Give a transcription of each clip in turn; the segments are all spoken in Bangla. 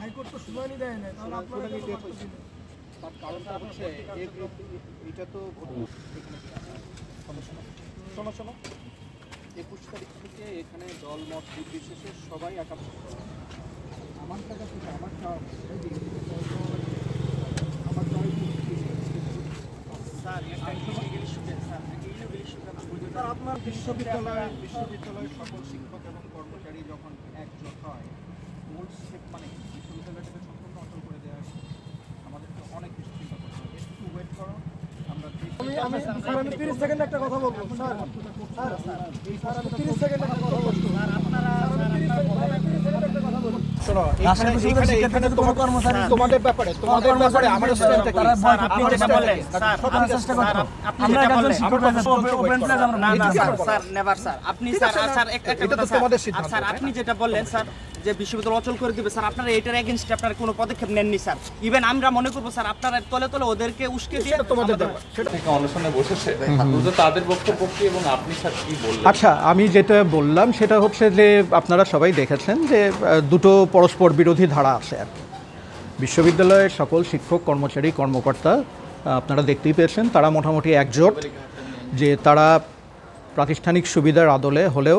হাইকোর্ট তো শুনানি দেয় না, তাহলে আপনারা তার কারণটা হচ্ছে এটা তো শোনো শোনো 21 তারিখ থেকে এখানে দল মত নির্বিশেষে সবাই একাত্ম আমার টাকা থেকে আমার চাওয়া আপনার বিশ্ববিদ্যালয় সকল শিক্ষক এবং কর্মচারী যখন একজোট হয় মূল মানে বিশ্ববিদ্যালয়টাকে সম্পূর্ণ অচল করে দেওয়া আমাদেরকে অনেক কিছু চিন্তা করতে হবে। একটু ওয়েট করো, আমরা আমি 30 সেকেন্ড একটা কথা বলবো স্যার। আমি 30 সেকেন্ড একটা কথা বলবো স্যার। আপনারা 30 সেকেন্ড একটা কথা বলবো। শোনো, এখানে তোমাদের ব্যাপারে আমার স্ট্যান্ড থেকে স্যার আপনি যেটা বললেন স্যার আমরা একজন শিক্ষক ওপেন প্লেস আমরা না স্যার নেভার স্যার আপনি স্যার একটা কথা স্যার আপনি যেটা বললেন স্যার যে বিশ্ববিদ্যালয় অচল করে দিবে স্যার আপনারা এটার এগেইনস্টে আপনারা কোনো পদক্ষেপ নেননি স্যার। ইভেন আমরা মনে করব স্যার আপনারা তলে তলে ওদেরকে উস্কে দিয়ে তোমাদের ব্যাপার সেটা থেকে অনশনে বসেছে তো তাদের বক্তব্য কি এবং আপনি স্যার কি বললেন? আচ্ছা, আমি যেটা বললাম সেটা হচ্ছে যে আপনারা সবাই দেখেছেন যে দুটো পরস্পর বিরোধী ধারা আছে আর কি। বিশ্ববিদ্যালয়ের সকল শিক্ষক কর্মচারী কর্মকর্তা আপনারা দেখতেই পেয়েছেন, তারা মোটামুটি একজোট যে তারা প্রাতিষ্ঠানিক সুবিধার আদলে হলেও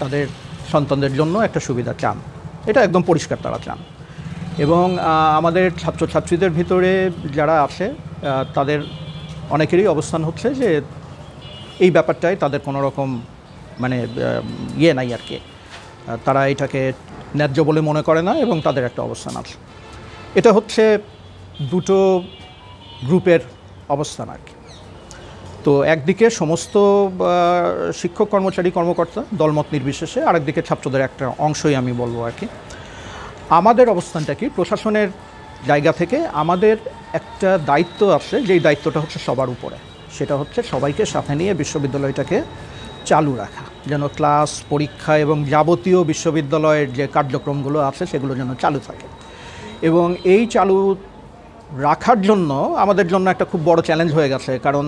তাদের সন্তানদের জন্য একটা সুবিধা চান, এটা একদম পরিষ্কার তারা চান। এবং আমাদের ছাত্রছাত্রীদের ভিতরে যারা আছে তাদের অনেকেরই অবস্থান হচ্ছে যে এই ব্যাপারটাই তাদের কোনো রকম মানে ইয়ে নাই আর কি, তারা এটাকে ন্যায্য বলে মনে করে না এবং তাদের একটা অবস্থান আছে। এটা হচ্ছে দুটো গ্রুপের অবস্থান আর কি। তো একদিকে সমস্ত শিক্ষক কর্মচারী কর্মকর্তা দলমত নির্বিশেষে, আরেকদিকে ছাত্রদের একটা অংশই আমি বলবো আর কি। আমাদের অবস্থানটা কি, প্রশাসনের জায়গা থেকে আমাদের একটা দায়িত্ব আছে, যেই দায়িত্বটা হচ্ছে সবার উপরে, সেটা হচ্ছে সবাইকে সাথে নিয়ে বিশ্ববিদ্যালয়টাকে চালু রাখা, যেন ক্লাস পরীক্ষা এবং যাবতীয় বিশ্ববিদ্যালয়ের যে কার্যক্রমগুলো আছে সেগুলো যেন চালু থাকে। এবং এই চালু রাখার জন্য আমাদের জন্য একটা খুব বড় চ্যালেঞ্জ হয়ে গেছে, কারণ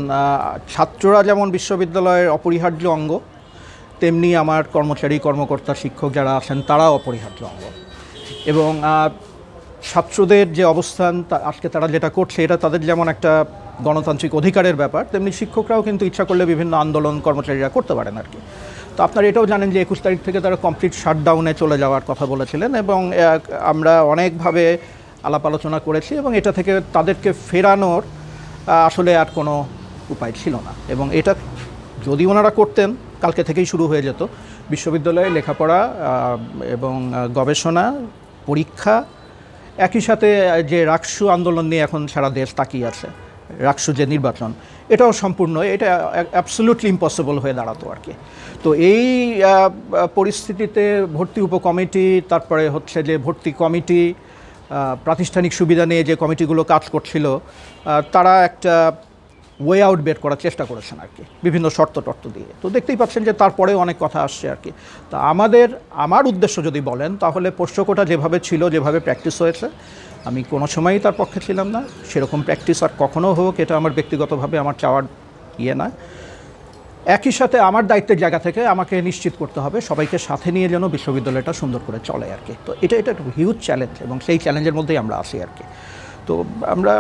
ছাত্ররা যেমন বিশ্ববিদ্যালয়ের অপরিহার্য অঙ্গ, তেমনি আমার কর্মচারী কর্মকর্তা শিক্ষক যারা আছেন তারাও অপরিহার্য অঙ্গ। এবং ছাত্রদের যে অবস্থান আজকে তারা যেটা করছে এটা তাদের যেমন একটা গণতান্ত্রিক অধিকারের ব্যাপার, তেমনি শিক্ষকরাও কিন্তু ইচ্ছা করলে বিভিন্ন আন্দোলন কর্মচারীরা করতে পারেন আর কি। তো আপনারা এটাও জানেন যে 21 তারিখ থেকে তারা কমপ্লিট শাটডাউনে চলে যাওয়ার কথা বলেছিলেন এবং আমরা অনেকভাবে আলাপ আলোচনা করেছি এবং এটা থেকে তাদেরকে ফেরানোর আসলে আর কোনো উপায় ছিল না। এবং এটা যদি ওনারা করতেন কালকে থেকেই শুরু হয়ে যেত। বিশ্ববিদ্যালয়ে লেখাপড়া এবং গবেষণা, পরীক্ষা, একই সাথে যে রাকসু আন্দোলন নিয়ে এখন সারা দেশ তাকিয়ে আছে, রাকসু যে নির্বাচন, এটাও সম্পূর্ণ, এটা অ্যাবসলিউটলি ইম্পসিবল হয়ে দাঁড়াতো আর কি। তো এই পরিস্থিতিতে ভর্তি উপকমিটি, তারপরে হচ্ছে যে ভর্তি কমিটি, প্রাতিষ্ঠানিক সুবিধা নিয়ে যে কমিটিগুলো কাজ করছিল, তারা একটা ওয়ে আউট বের করার চেষ্টা করেছেন আর কি, বিভিন্ন শর্ত টর্ত দিয়ে। তো দেখতেই পাচ্ছেন যে তারপরেও অনেক কথা আসছে আর কি। তা আমার উদ্দেশ্য যদি বলেন তাহলে পোষ্যকোটা যেভাবে ছিল, যেভাবে প্র্যাকটিস হয়েছে, আমি কোনো সময়ই তার পক্ষে ছিলাম না। সেরকম প্র্যাকটিস আর কখনো হোক, এটা আমার ব্যক্তিগতভাবে আমার চাওয়ার ইয়ে না। একই সাথে আমার দায়িত্বের জায়গা থেকে আমাকে নিশ্চিত করতে হবে সবাইকে সাথে নিয়ে যেন বিশ্ববিদ্যালয়টা সুন্দর করে চলে আর কি। তো এটা একটা হিউজ চ্যালেঞ্জ এবং সেই চ্যালেঞ্জের মধ্যেই আমরা আছি আর কি। তো আমরা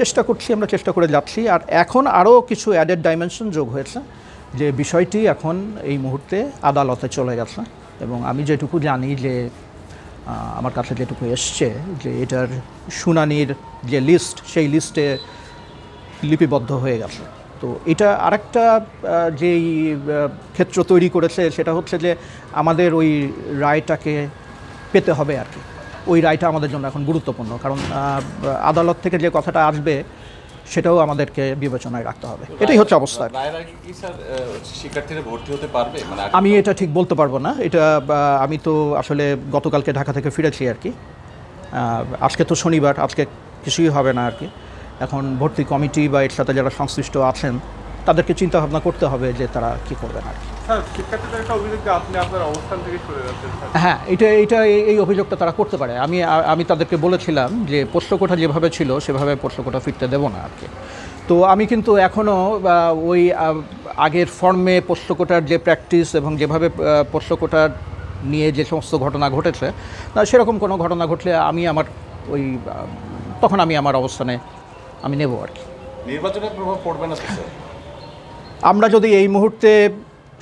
চেষ্টা করছি, আমরা চেষ্টা করে যাচ্ছি। আর এখন আরও কিছু অ্যাডেড ডাইমেনশন যোগ হয়েছে, যে বিষয়টি এখন এই মুহূর্তে আদালতে চলে গেছে এবং আমি যেটুকু জানি যে আমার কাছে যেটুকু এসছে যে এটার শুনানির যে লিস্ট, সেই লিস্টে লিপিবদ্ধ হয়ে গেছে। তো এটা আরেকটা যেই ক্ষেত্র তৈরি করেছে সেটা হচ্ছে যে আমাদের ওই রায়টাকে পেতে হবে আর কি। ওই রায়টা আমাদের জন্য এখন গুরুত্বপূর্ণ, কারণ আদালত থেকে যে কথাটা আসবে সেটাও আমাদেরকে বিবেচনায় রাখতে হবে। এটাই হচ্ছে অবস্থা। শিক্ষার্থীরা ভর্তি হতে পারবে? আমি এটা ঠিক বলতে পারবো না। এটা আমি তো আসলে গতকালকে ঢাকা থেকে ফিরেছি আর কি। আজকে তো শনিবার, আজকে কিছুই হবে না আর কি। এখন ভর্তি কমিটি বা এর সাথে যারা সংশ্লিষ্ট আছেন তাদেরকে চিন্তা ভাবনা করতে হবে যে তারা কী করবেন আর কি। হ্যাঁ, এই অভিযোগটা তারা করতে পারে। আমি তাদেরকে বলেছিলাম যে পোষ্যকোঠা যেভাবে ছিল সেভাবে পোষ্যকোঠা ফিরতে দেবো না আর কি। তো তো আমি কিন্তু এখনও ওই আগের ফর্মে পোষ্য কোটার যে প্র্যাকটিস এবং যেভাবে পোষ্য কোটার নিয়ে যে সমস্ত ঘটনা ঘটেছে সেরকম কোনো ঘটনা ঘটলে আমি আমার ওই তখন আমি আমার অবস্থানে আমি নেব আর কি। নির্বাচনের প্রভাব পড়বে না স্যার? আমরা যদি এই মুহূর্তে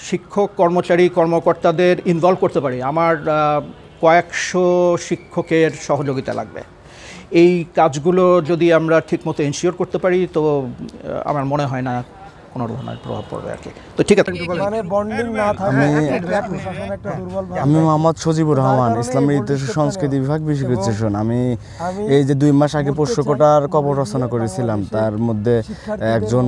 শিক্ষক কর্মচারী কর্মকর্তাদের ইনভলভ করতে পারি, আমার কয়েকশো শিক্ষকের সহযোগিতা লাগবে। এই কাজগুলো যদি আমরা ঠিকমতো এনশিওর করতে পারি তো আমার মনে হয় না কোনো ধরনের প্রভাব পড়বে আর কি। তো ঠিক আছে, মানে বন্ডিং না থাকে প্রশাসন একটা দুর্বল ভাব। আমি মোহাম্মদ সজিবুর রহমান, ইসলামের ইতিহাস ও সংস্কৃতি বিভাগ বিশ্ববিদ্যালয় সেশন। আমি এই যে 2 মাস আগে পোষ্য কোটার কবর রচনা করেছিলাম, তার মধ্যে একজন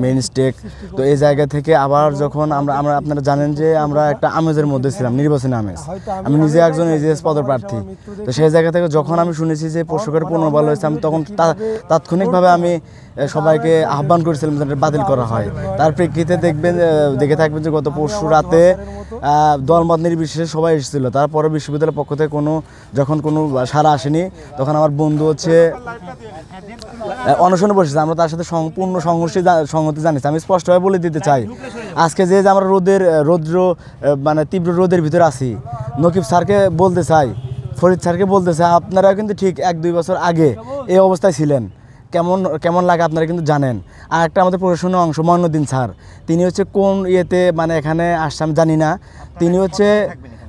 মেইন স্টেক। তো এই জায়গা থেকে আবার যখন আমরা আপনারা জানেন যে আমরা একটা আমেজের মধ্যে ছিলাম, নির্বাচনী আমেজ। আমি নিজে একজন এজিএস পদপ্রার্থী। তো সেই জায়গা থেকে যখন আমি শুনেছি যে পোষ্য কোটা পুনর্বহাল হয়েছে, আমি তখন তাৎক্ষণিকভাবে আমি সবাইকে আহ্বান করেছিলাম যেটা বাতিল করা হয়। তার প্রেক্ষিতে দেখে থাকবেন যে গত পরশু রাতে দলমত নির্বিশেষে সবাই এসেছিল। তারপরে বিশ্ববিদ্যালয়ের পক্ষ থেকে যখন কোনো সাড়া আসেনি, তখন আমার বন্ধু অনশনে বসেছে। আমরা তার সাথে সম্পূর্ণ সংহতি জানিয়েছি। আমি স্পষ্টভাবে বলে দিতে চাই, আজকে যে আমরা মানে তীব্র রোদের ভিতরে আছি, নকিব স্যারকে বলতে চাই, ফরিদ স্যারকে বলতে চাই, আপনারা কিন্তু ঠিক 1-2 বছর আগে এই অবস্থায় ছিলেন। কেমন লাগে আপনারা কিন্তু জানেন। আর একটা আমাদের প্রশাসনের অংশ মঈনুদ্দিন স্যার, তিনি হচ্ছে কোন ইয়েতে মানে এখানে আসছে আমি জানি না। তিনি হচ্ছে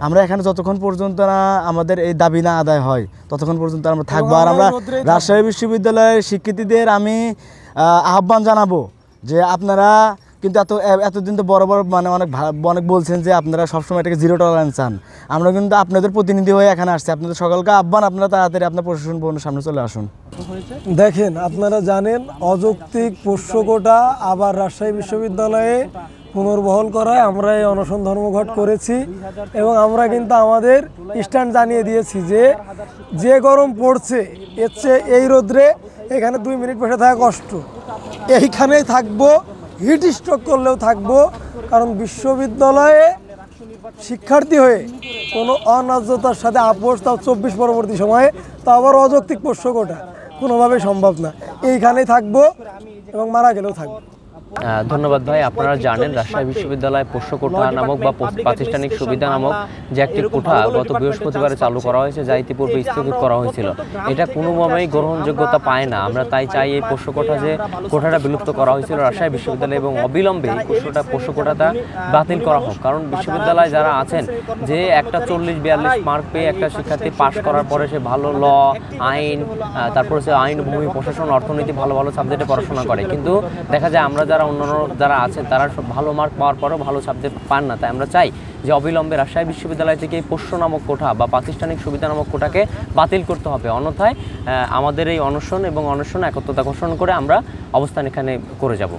আমরা এখানে যতক্ষণ পর্যন্ত না আমাদের এই দাবি না আদায় হয় ততক্ষণ পর্যন্ত আমরা থাকবো। আর আমরা রাজশাহী বিশ্ববিদ্যালয়ের শিক্ষার্থীদের আমি আহ্বান জানাবো যে আপনারা কিন্তু এতদিন তো বড় মানে অনেক বলছেন যে আপনারা সবসময় এটাকে 0 টলারেন্স চান। আমরা কিন্তু আপনাদের প্রতিনিধি হয়ে এখানে আসছি। আপনাদের সকলকে আহ্বান, আপনারা তাড়াতাড়ি আপনার প্রশাসন ভবনের সামনে চলে আসুন। দেখেন, আপনারা জানেন অযৌক্তিক পোষ্য কোটা আবার রাজশাহী বিশ্ববিদ্যালয়ে পুনর্বহাল করায় আমরা এই অনশন ধর্মঘট করেছি এবং আমরা কিন্তু আমাদের স্ট্যান্ড জানিয়ে দিয়েছি যে গরম পড়ছে এর চেয়ে এই রোদ্রে এখানে 2 মিনিট বসে থাকা কষ্ট, এইখানেই থাকবো, হিট স্ট্রোক করলেও থাকবো। কারণ বিশ্ববিদ্যালয়ে শিক্ষার্থী হয়ে কোনো অন্যায্যতার সাথে আপোষ, তাও 24 পরবর্তী সময়ে, তা আবার অযৌক্তিক পোষ্য কোটা কোনোভাবেই সম্ভব না। এইখানেই থাকবো এবং মারা গেলেও থাকবো। ধন্যবাদ ভাই। আপনারা জানেন রাজশাহী বিশ্ববিদ্যালয়ে পোষ্য কোঠা নামক বা প্রাতিষ্ঠানিক সুবিধা নামক যে একটি কোঠা গত বৃহস্পতিবারে চালু করা হয়েছে, যা ইতিপূর্বে স্থগিত করা হয়েছিল। এটা কোনোভাবেই গ্রহণযোগ্যতা পায় না। আমরা তাই চাই এই পোষ্য কোঠা যে কোঠাটা বিলুপ্ত করা হয়েছিল রাজশাহী বিশ্ববিদ্যালয়ে এবং অবিলম্বে এই পোষ্য কোঠাটা বাতিল করা হোক। কারণ বিশ্ববিদ্যালয়ে যারা আছেন যে একটা 40-42 মার্ক পেয়ে একটা শিক্ষার্থী পাশ করার পরে সে ভালো ল, আইন, তারপরে সে আইন, ভূমি, প্রশাসন, অর্থনীতি ভালো সাবজেক্টে পড়াশোনা করে। কিন্তু দেখা যায় আমরা অন্যান্য যারা আছেন তারা ভালো মার্ক পাওয়ার পরেও ভালো সাবজেক্ট পান না। তাই আমরা চাই যে অবিলম্বে রাজশাহী বিশ্ববিদ্যালয় থেকে এই পোষ্য নামক কোঠা বা প্রাতিষ্ঠানিক সুবিধা নামক কোঠাকে বাতিল করতে হবে। অন্যথায় আমাদের এই অনশন এবং অনশন একত্রতা ঘোষণা করে আমরা অবস্থান এখানে করে যাব।